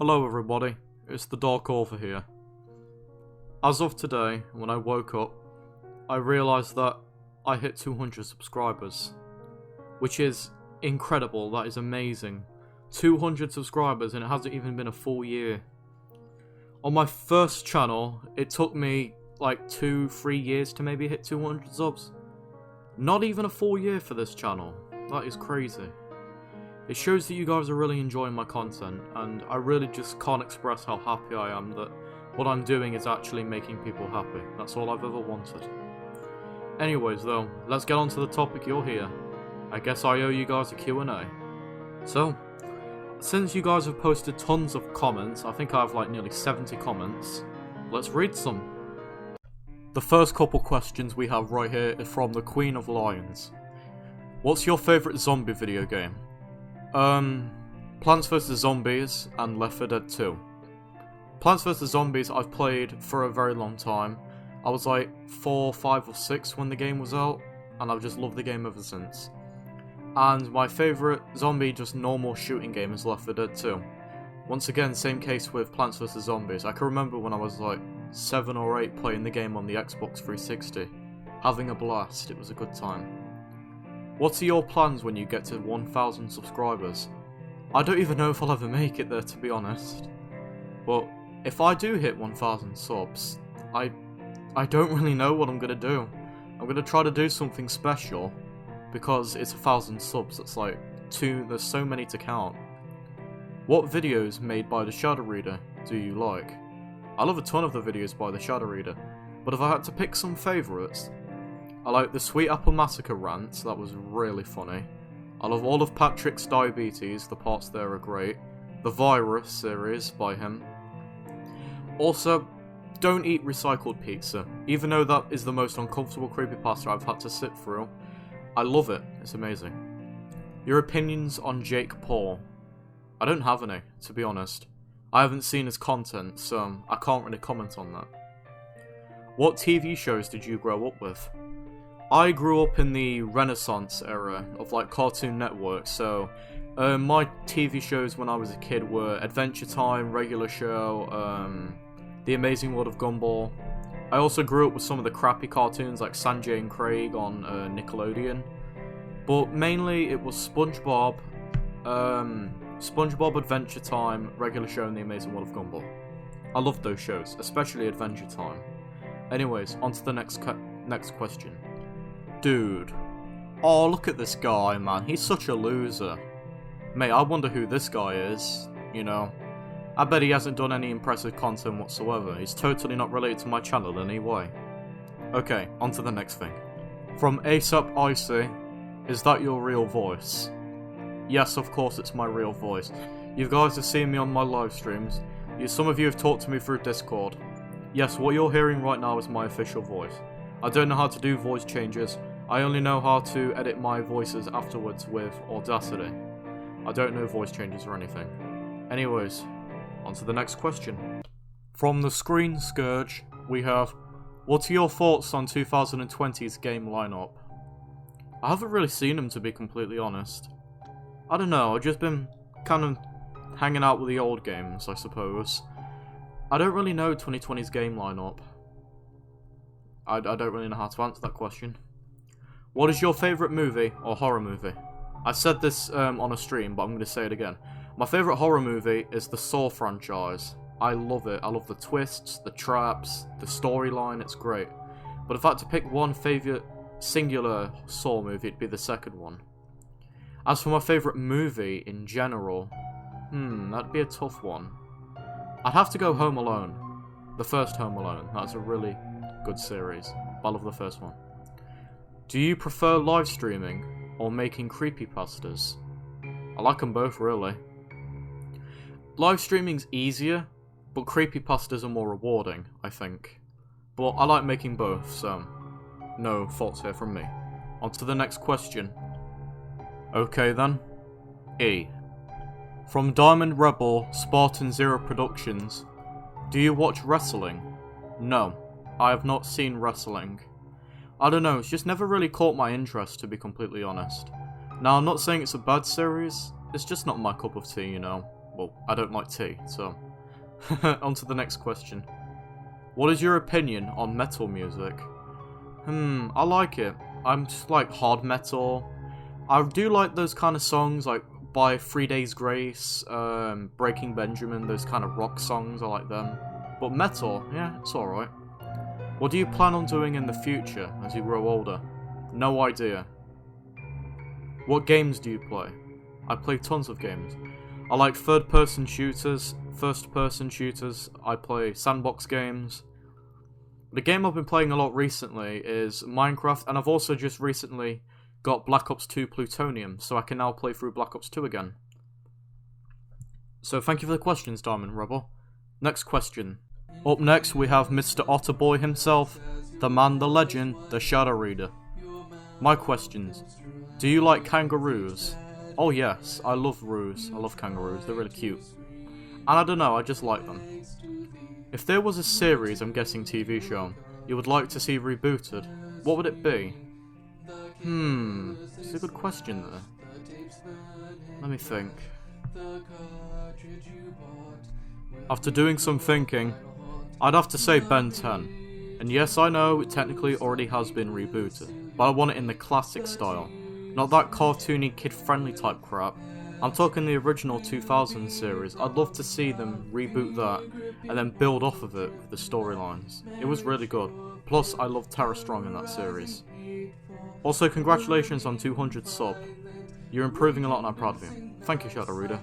Hello everybody, it's the Dark Author here. As of today, when I woke up, I realised that I hit 200 subscribers. Which is incredible, that is amazing. 200 subscribers and it hasn't even been a full year. On my first channel, it took me like 2-3 years to maybe hit 200 subs. Not even a full year for this channel. That is crazy. It shows that you guys are really enjoying my content, and I really just can't express how happy I am that what I'm doing is actually making people happy. That's all I've ever wanted. Anyways though, let's get on to the topic you're here. I guess I owe you guys a Q&A. So, since you guys have posted tons of comments, I think I have like nearly 70 comments, let's read some. The first couple questions we have right here is from the Queen of Lions. What's your favourite zombie video game? Plants vs Zombies and Left 4 Dead 2. Plants vs Zombies I've played for a very long time. I was like 4, 5 or 6 when the game was out, and I've just loved the game ever since. And my favourite zombie, just normal shooting game is Left 4 Dead 2. Once again, same case with Plants vs Zombies. I can remember when I was like 7 or 8 playing the game on the Xbox 360. Having a blast, it was a good time. What are your plans when you get to 1,000 subscribers? I don't even know if I'll ever make it there, to be honest. But if I do hit 1,000 subs, I don't really know what I'm going to do. I'm going to try to do something special, because it's 1,000 subs, it's like there's so many to count. What videos made by the Shadow Reader do you like? I love a ton of the videos by the Shadow Reader, but if I had to pick some favourites, I like the Sweet Apple Massacre rant, that was really funny. I love all of Patrick's Diabetes, the parts there are great. The Virus series by him. Also, don't eat recycled pizza, even though that is the most uncomfortable creepypasta I've had to sit through. I love it, it's amazing. Your opinions on Jake Paul? I don't have any, to be honest. I haven't seen his content, so I can't really comment on that. What TV shows did you grow up with? I grew up in the Renaissance era of like Cartoon Network, so my TV shows when I was a kid were Adventure Time, Regular Show, The Amazing World of Gumball. I also grew up with some of the crappy cartoons like Sanjay and Craig on Nickelodeon, but mainly it was SpongeBob, SpongeBob Adventure Time, Regular Show, and The Amazing World of Gumball. I loved those shows, especially Adventure Time. Anyways, on to the next question. Dude. Oh, look at this guy, man. He's such a loser. Mate, I wonder who this guy is, you know. I bet he hasn't done any impressive content whatsoever. He's totally not related to my channel in any way. Okay, on to the next thing. From ASAP Icy, is that your real voice? Yes, of course it's my real voice. You guys have seen me on my live streams. Some of you have talked to me through Discord. Yes, what you're hearing right now is my official voice. I don't know how to do voice changes. I only know how to edit my voices afterwards with Audacity. I don't know voice changes or anything. Anyways, on to the next question. From the Screen Scourge, we have, what are your thoughts on 2020's game lineup? I haven't really seen them, to be completely honest. I don't know, I've just been kind of hanging out with the old games, I suppose. I don't really know 2020's game lineup. I don't really know how to answer that question. What is your favourite movie or horror movie? I said this on a stream, but I'm going to say it again. My favourite horror movie is the Saw franchise. I love it. I love the twists, the traps, the storyline, it's great. But if I had to pick one favourite singular Saw movie, it'd be the second one. As for my favourite movie in general, that'd be a tough one. I'd have to go Home Alone. The first Home Alone. That's a really good series. I love the first one. Do you prefer live streaming or making creepypastas? I like them both, really. Live streaming's easier, but creepypastas are more rewarding, I think. But I like making both, so no faults here from me. On to the next question. Okay then. E. From Diamond Rebel, Spartan Zero Productions. Do you watch wrestling? No, I have not seen wrestling. I don't know, it's just never really caught my interest, to be completely honest. Now, I'm not saying it's a bad series, it's just not my cup of tea, you know. Well, I don't like tea, so... On to the next question. What is your opinion on metal music? I like it. I'm just like hard metal. I do like those kind of songs, like by 3 Days Grace, Breaking Benjamin, those kind of rock songs, I like them. But metal, yeah, it's alright. What do you plan on doing in the future as you grow older? No idea. What games do you play? I play tons of games. I like third-person shooters, first-person shooters, I play sandbox games. The game I've been playing a lot recently is Minecraft, and I've also just recently got Black Ops 2 Plutonium, so I can now play through Black Ops 2 again. So thank you for the questions, Diamond Rebel. Next question. Up next we have Mr. Otterboy himself, the man, the legend, the Shadow Reader. My questions. Do you like kangaroos? Oh yes, I love roos. I love kangaroos, they're really cute. And I don't know, I just like them. If there was a series, I'm guessing TV show, you would like to see rebooted, what would it be? It's a good question there. Let me think. After doing some thinking, I'd have to say Ben 10. And yes, I know it technically already has been rebooted, but I want it in the classic style. Not that cartoony, kid-friendly type crap. I'm talking the original 2000 series. I'd love to see them reboot that, and then build off of it with the storylines. It was really good. Plus, I love Tara Strong in that series. Also, congratulations on 200 sub. You're improving a lot and I'm proud of you. Thank you, Shadow Reader.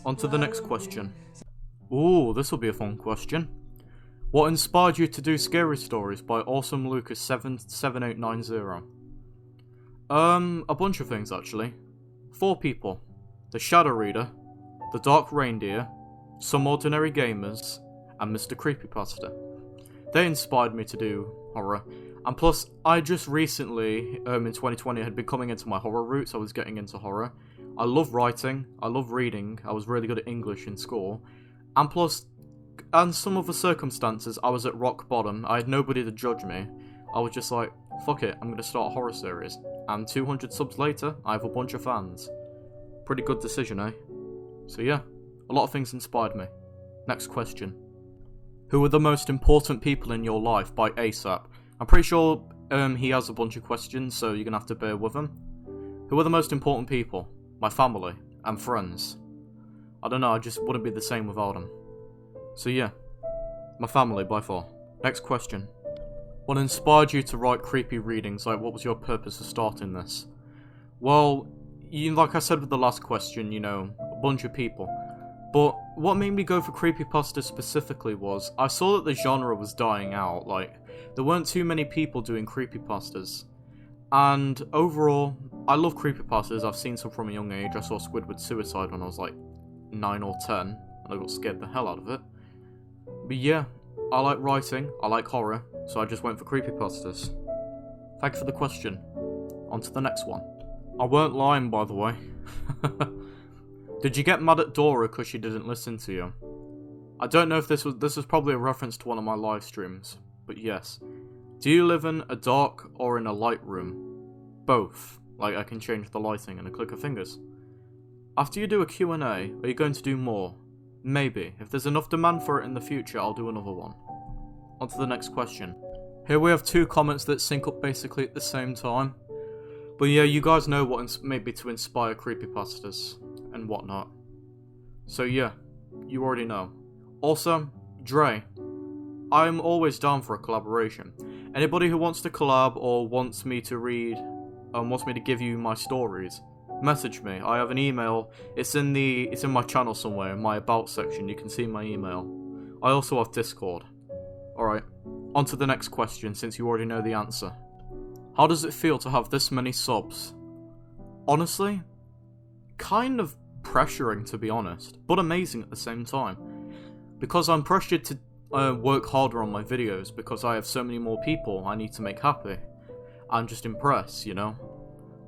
On to the next question. Ooh, this will be a fun question. What inspired you to do Scary Stories by Awesome Lucas 77890? A bunch of things actually. 4 people. The Shadow Reader, the Dark Reindeer, Some Ordinary Gamers, and Mr. Creepypasta. They inspired me to do horror. And plus, I just recently, in 2020, had been coming into my horror roots. I was getting into horror. I love writing. I love reading. I was really good at English in school. And plus, and some of the circumstances, I was at rock bottom. I had nobody to judge me. I was just like, fuck it, I'm going to start a horror series. And 200 subs later, I have a bunch of fans. Pretty good decision, eh? So yeah, a lot of things inspired me. Next question. Who are the most important people in your life by ASAP? I'm pretty sure he has a bunch of questions, so you're going to have to bear with him. Who are the most important people? My family and friends. I don't know, I just wouldn't be the same without them. So yeah, my family by far. Next question. What inspired you to write creepy readings? Like, what was your purpose for starting this? Well, like I said with the last question, you know, a bunch of people. But what made me go for creepypasta specifically was, I saw that the genre was dying out, like, there weren't too many people doing creepypastas. And overall, I love creepypastas, I've seen some from a young age. I saw Squidward Suicide when I was like 9 or 10, and I got scared the hell out of it. But yeah, I like writing, I like horror, so I just went for creepypastas. Thank you for the question. On to the next one. I weren't lying, by the way. Did you get mad at Dora because she didn't listen to you? I don't know if this was probably a reference to one of my live streams, but yes. Do you live in a dark or in a light room? Both. Like, I can change the lighting in a click of fingers. After you do a Q&A, are you going to do more? Maybe. If there's enough demand for it in the future, I'll do another one. On to the next question. Here we have 2 comments that sync up basically at the same time. But yeah, you guys know what made me to inspire creepypastas and whatnot. So yeah, you already know. Also, Dre, I'm always down for a collaboration. Anybody who wants to collab or wants me to read, wants me to give you my stories, message me. I have an email. It's in my channel somewhere, in my about section. You can see my email. I also have Discord. Alright, on to the next question since you already know the answer. How does it feel to have this many subs? Honestly, kind of pressuring to be honest, but amazing at the same time. Because I'm pressured to work harder on my videos because I have so many more people I need to make happy and just impress, you know?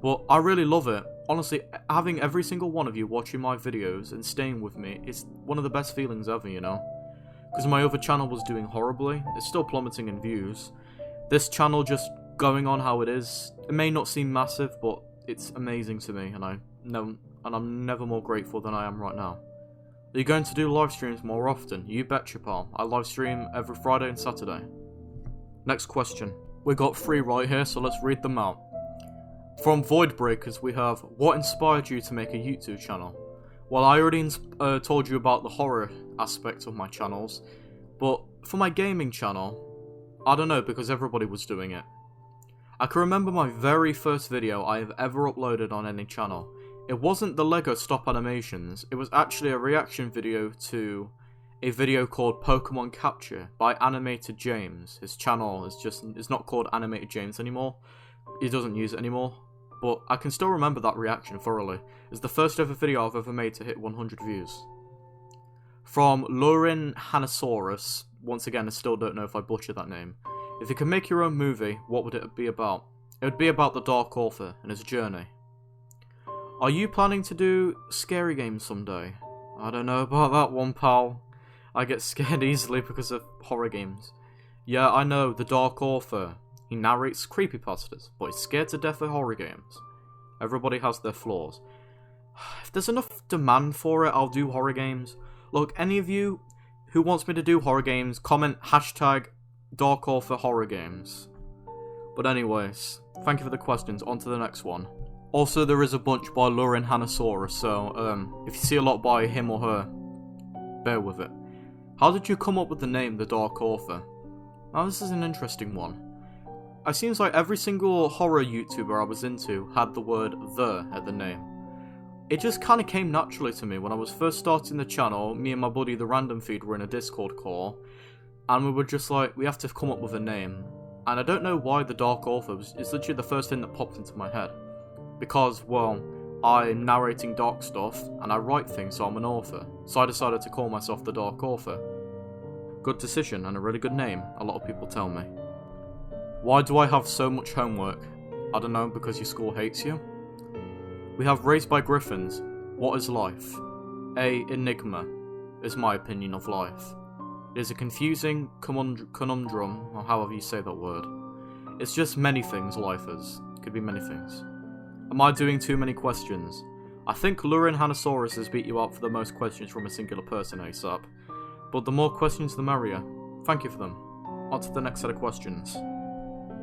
But I really love it. Honestly, having every single one of you watching my videos and staying with me is one of the best feelings ever, you know? Because my other channel was doing horribly. It's still plummeting in views. This channel just going on how it is. It may not seem massive, but it's amazing to me, and I'm never more grateful than I am right now. Are you going to do live streams more often? You betcha, pal. I live stream every Friday and Saturday. Next question. We got 3 right here, so let's read them out. From Voidbreakers, we have, what inspired you to make a YouTube channel? Well, I already told you about the horror aspect of my channels, but for my gaming channel, I don't know, because everybody was doing it. I can remember my very first video I have ever uploaded on any channel. It wasn't the LEGO stop animations, it was actually a reaction video to a video called Pokemon Capture by Animated James. His channel is not called Animated James anymore. He doesn't use it anymore. But I can still remember that reaction thoroughly. It's the first ever video I've ever made to hit 100 views. From Lurin Hanasaurus, once again I still don't know if I butchered that name. If you could make your own movie, what would it be about? It would be about the Dark Author and his journey. Are you planning to do scary games someday? I don't know about that one, pal. I get scared easily because of horror games. Yeah, I know, the Dark Author. He narrates creepypastas, but he's scared to death of horror games. Everybody has their flaws. If there's enough demand for it, I'll do horror games. Look, any of you who wants me to do horror games, comment hashtag Dark Author horror games. But anyways, thank you for the questions. On to the next one. Also, there is a bunch by Lurin Hanasaurus, so if you see a lot by him or her, bear with it. How did you come up with the name The Dark Author? Now, this is an interesting one. It seems like every single horror YouTuber I was into had the word "the" at the name. It just kind of came naturally to me. When I was first starting the channel, me and my buddy The Random Feed were in a Discord call, and we were just like, we have to come up with a name. And I don't know why The Dark Author is literally the first thing that popped into my head. Because, well, I'm narrating dark stuff, and I write things, so I'm an author. So I decided to call myself The Dark Author. Good decision, and a really good name, a lot of people tell me. Why do I have so much homework? I don't know, because your school hates you? We have Raised by Griffins. What is life? A enigma, is my opinion of life. It is a confusing conundrum, or however you say that word. It's just many things life is. Could be many things. Am I doing too many questions? I think Lurin Hanasaurus has beat you out for the most questions from a singular person ASAP. But the more questions the merrier. Thank you for them. On to the next set of questions.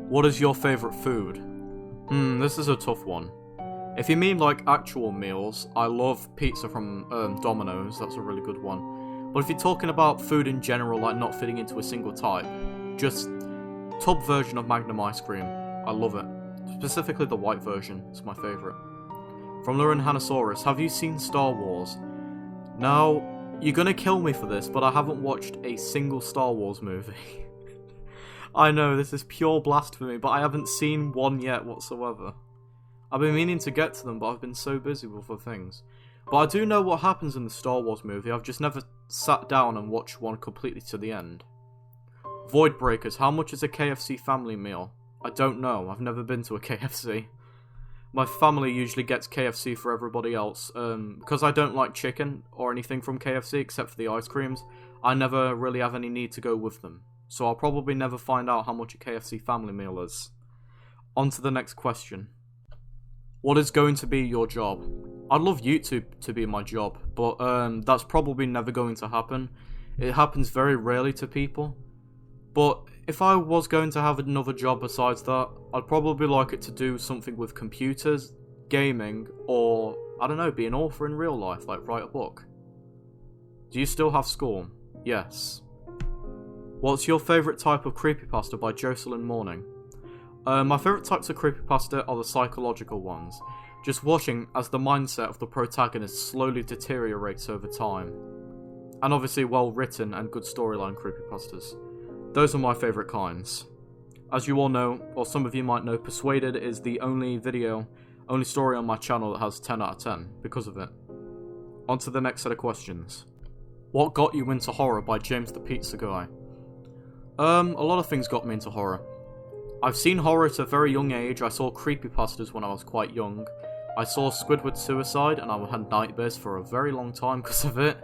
What is your favourite food? This is a tough one. If you mean like actual meals, I love pizza from Domino's, that's a really good one. But if you're talking about food in general, like not fitting into a single type, just tub version of Magnum ice cream. I love it. Specifically the white version, it's my favourite. From Lurin Hanasaurus, have you seen Star Wars? Now, you're gonna kill me for this, but I haven't watched a single Star Wars movie. I know, this is pure blasphemy, but I haven't seen one yet whatsoever. I've been meaning to get to them, but I've been so busy with other things. But I do know what happens in the Star Wars movie, I've just never sat down and watched one completely to the end. Voidbreakers, how much is a KFC family meal? I don't know, I've never been to a KFC. My family usually gets KFC for everybody else. Because I don't like chicken or anything from KFC except for the ice creams, I never really have any need to go with them. So I'll probably never find out how much a KFC family meal is. On to the next question. What is going to be your job? I'd love YouTube to be my job, but that's probably never going to happen. It happens very rarely to people. But if I was going to have another job besides that, I'd probably like it to do something with computers, gaming, or, I don't know, be an author in real life, like write a book. Do you still have school? Yes. What's your favourite type of creepypasta by Jocelyn Morning? My favourite types of creepypasta are the psychological ones, just watching as the mindset of the protagonist slowly deteriorates over time. And obviously well written and good storyline creepypastas. Those are my favourite kinds. As you all know, or some of you might know, Persuaded is the only story on my channel that has 10 out of 10 because of it. On to the next set of questions. What got you into horror by James the Pizza Guy? A lot of things got me into horror. I've seen horror at a very young age. I saw creepypastas when I was quite young. I saw Squidward Suicide and I had nightmares for a very long time because of it.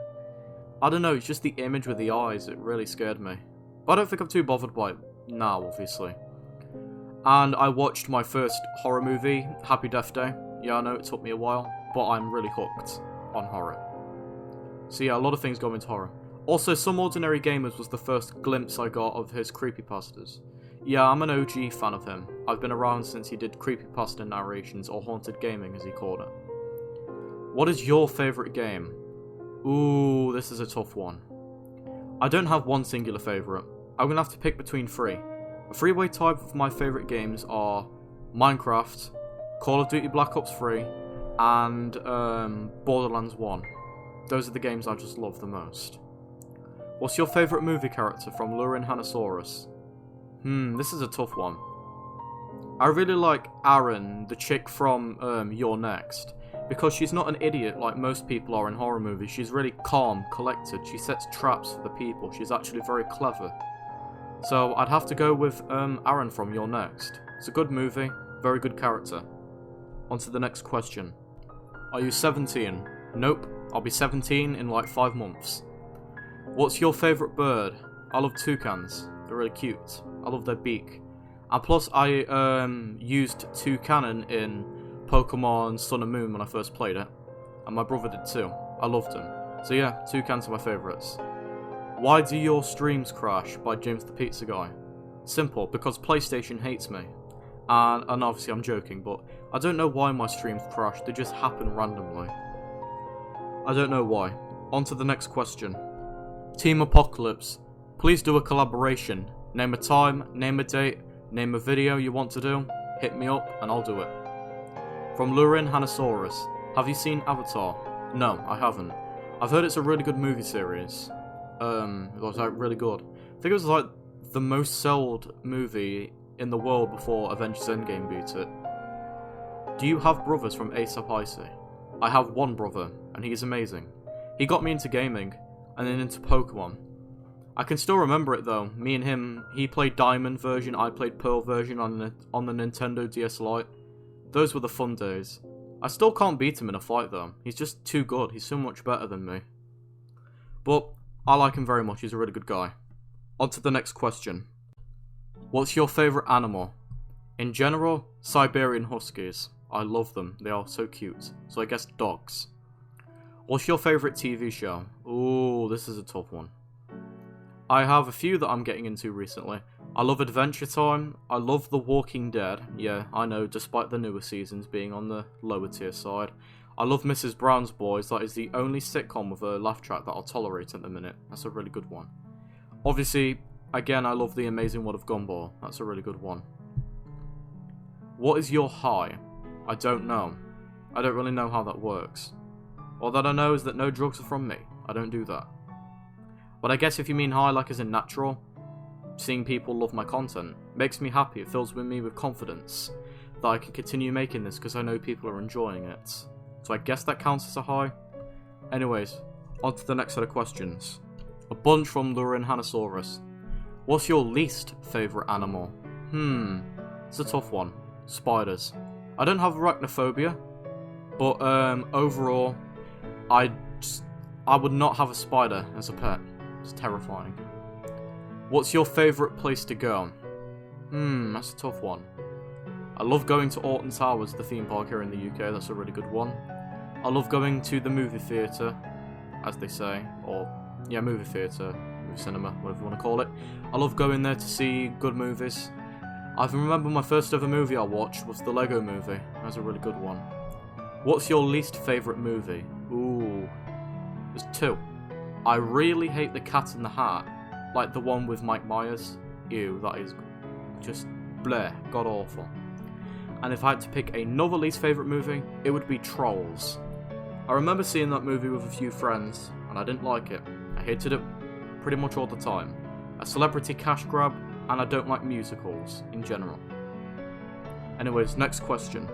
I don't know, it's just the image with the eyes, it really scared me. But I don't think I'm too bothered by it now, obviously. And I watched my first horror movie, Happy Death Day. Yeah, I know it took me a while, but I'm really hooked on horror. So yeah, a lot of things go into horror. Also, Some Ordinary Gamers was the first glimpse I got of his creepypastas. Yeah, I'm an OG fan of him. I've been around since he did creepypasta narrations, or haunted gaming as he called it. What is your favourite game? Ooh, this is a tough one. I don't have one singular favourite. I'm going to have to pick between three. A three-way tie of my favourite games are Minecraft, Call of Duty Black Ops 3, and Borderlands 1. Those are the games I just love the most. What's your favourite movie character from Lurin Hanosaurus? This is a tough one. I really like Aaron, the chick from You're Next, because she's not an idiot like most people are in horror movies. She's really calm, collected, she sets traps for the people, she's actually very clever. So I'd have to go with Aaron from You're Next. It's a good movie, very good character. On to the next question. Are you 17? Nope, I'll be 17 in like 5 months. What's your favourite bird? I love toucans, they're really cute. I love their beak. And plus I used Toucanon in Pokemon Sun and Moon when I first played it. And my brother did too. I loved him. So yeah, toucans are my favourites. Why do your streams crash? By James the Pizza Guy. Simple, because PlayStation hates me. And obviously I'm joking, but I don't know why my streams crash, they just happen randomly. I don't know why. On to the next question. Team Apocalypse, please do a collaboration. Name a time, name a date, name a video you want to do, hit me up and I'll do it. From Lurin Hanosaurus, have you seen Avatar? No, I haven't. I've heard it's a really good movie series. It was like really good. I think it was like the most sold movie in the world before Avengers Endgame beat it. Do you have brothers from ASAP Icy? I have one brother, and he is amazing. He got me into gaming, and then into Pokemon. I can still remember it though. Me and him, he played Diamond version, I played Pearl version on the Nintendo DS Lite. Those were the fun days. I still can't beat him in a fight though. He's just too good. He's so much better than me. But I like him very much. He's a really good guy. On to the next question. What's your favourite animal? In general, Siberian Huskies. I love them. They are so cute. So I guess dogs. What's your favourite TV show? Ooh, this is a tough one. I have a few that I'm getting into recently. I love Adventure Time. I love The Walking Dead. Yeah, I know, despite the newer seasons being on the lower tier side. I love Mrs. Brown's Boys. That is the only sitcom with a laugh track that I'll tolerate at the minute. That's a really good one. Obviously, again, I love The Amazing World of Gumball. That's a really good one. What is your high? I don't know. I don't really know how that works. All that I know is that no drugs are from me. I don't do that. But I guess if you mean high like as in natural, seeing people love my content makes me happy. It fills me with confidence that I can continue making this because I know people are enjoying it. So I guess that counts as a high. Anyways, on to the next set of questions. A bunch from Lurin Hanosaurus. What's your least favourite animal? It's a tough one. Spiders. I don't have arachnophobia, but overall, I would not have a spider as a pet. It's terrifying. What's your favourite place to go? That's a tough one. I love going to Alton Towers, the theme park here in the UK. That's a really good one. I love going to the movie theatre, as they say, or yeah, movie theatre, movie cinema, whatever you want to call it. I love going there to see good movies. I remember my first ever movie I watched was the Lego Movie. That was a really good one. What's your least favourite movie? Ooh, there's two. I really hate The Cat in the Hat, like the one with Mike Myers. Ew, that is just bleh, god awful. And if I had to pick another least favourite movie, it would be Trolls. I remember seeing that movie with a few friends, and I didn't like it. I hated it pretty much all the time. A celebrity cash grab, and I don't like musicals in general. Anyways, next question.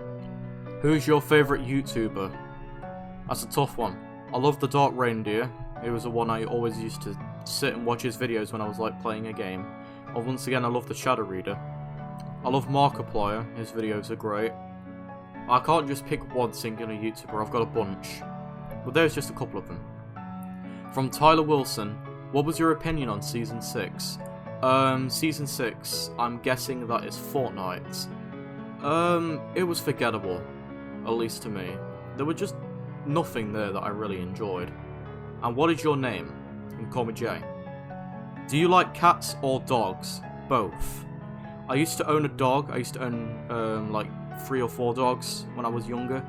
Who's your favourite YouTuber? That's a tough one. I love The Dark Reindeer. He was the one I always used to sit and watch his videos when I was like playing a game. And once again, I love The Shadow Reader. I love Markiplier. His videos are great. I can't just pick one singular YouTuber, I've got a bunch. But there's just a couple of them. From Tyler Wilson, what was your opinion on Season 6? Season 6, I'm guessing that is Fortnite. It was forgettable, at least to me. There were just nothing there that I really enjoyed. And what is your name? You can call me Jay. Do you like cats or dogs? Both. I used to own a dog. I used to own like 3 or 4 dogs when I was younger.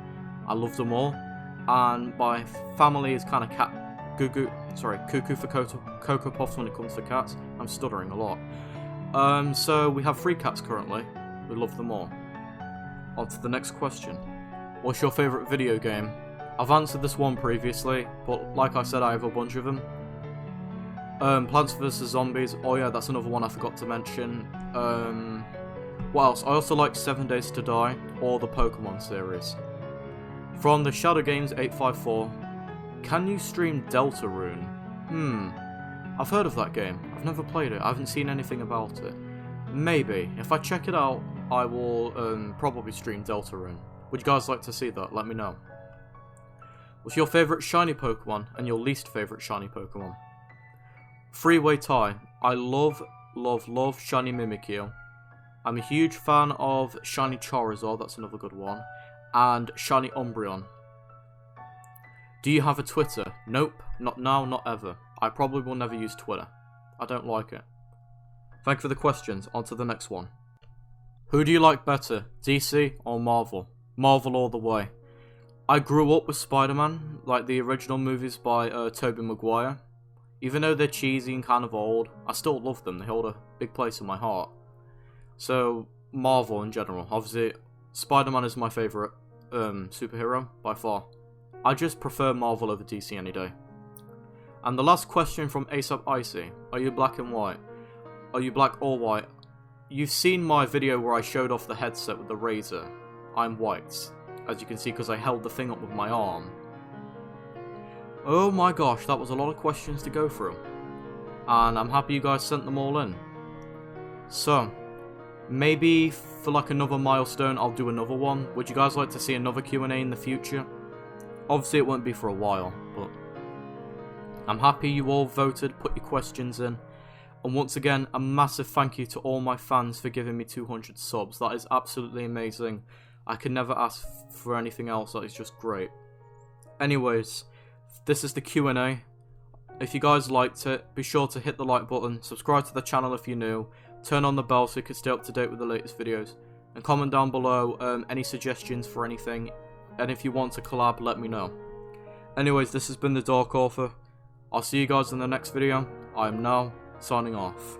I loved them all. And my family is kind of cuckoo for Cocoa Puffs when it comes to cats. I'm stuttering a lot. So we have 3 cats currently. We love them all. On to the next question. What's your favourite video game? I've answered this one previously, but like I said, I have a bunch of them. Plants vs Zombies. Oh yeah, that's another one I forgot to mention. What else? I also like 7 Days to Die, or the Pokemon series. From the Shadow Games 854, can you stream Deltarune? I've heard of that game. I've never played it. I haven't seen anything about it. Maybe. If I check it out, I will probably stream Deltarune. Would you guys like to see that? Let me know. What's your favourite shiny Pokemon and your least favourite shiny Pokemon? Freeway Tie. I love shiny Mimikyu. I'm a huge fan of shiny Charizard, that's another good one. And shiny Umbreon. Do you have a Twitter? Nope, not now, not ever. I probably will never use Twitter. I don't like it. Thank you for the questions. On to the next one. Who do you like better, DC or Marvel? Marvel all the way. I grew up with Spider-Man, like the original movies by Tobey Maguire. Even though they're cheesy and kind of old, I still love them. They hold a big place in my heart. So, Marvel in general. Obviously, Spider-Man is my favourite superhero, by far. I just prefer Marvel over DC any day. And the last question from ASAP Icy. Are you black and white? Are you black or white? You've seen my video where I showed off the headset with the Razer. I'm white. As you can see, because I held the thing up with my arm. Oh my gosh, that was a lot of questions to go through. And I'm happy you guys sent them all in. So, maybe for like another milestone, I'll do another one. Would you guys like to see another Q&A in the future? Obviously, it won't be for a while, but I'm happy you all voted, put your questions in. And once again, a massive thank you to all my fans for giving me 200 subs. That is absolutely amazing. I can never ask for anything else. That is just great. Anyways, this is the Q&A. If you guys liked it, be sure to hit the like button, subscribe to the channel if you're new, turn on the bell so you can stay up to date with the latest videos, and comment down below any suggestions for anything, and if you want to collab, let me know. Anyways, this has been the Dark Author. I'll see you guys in the next video. I am now signing off.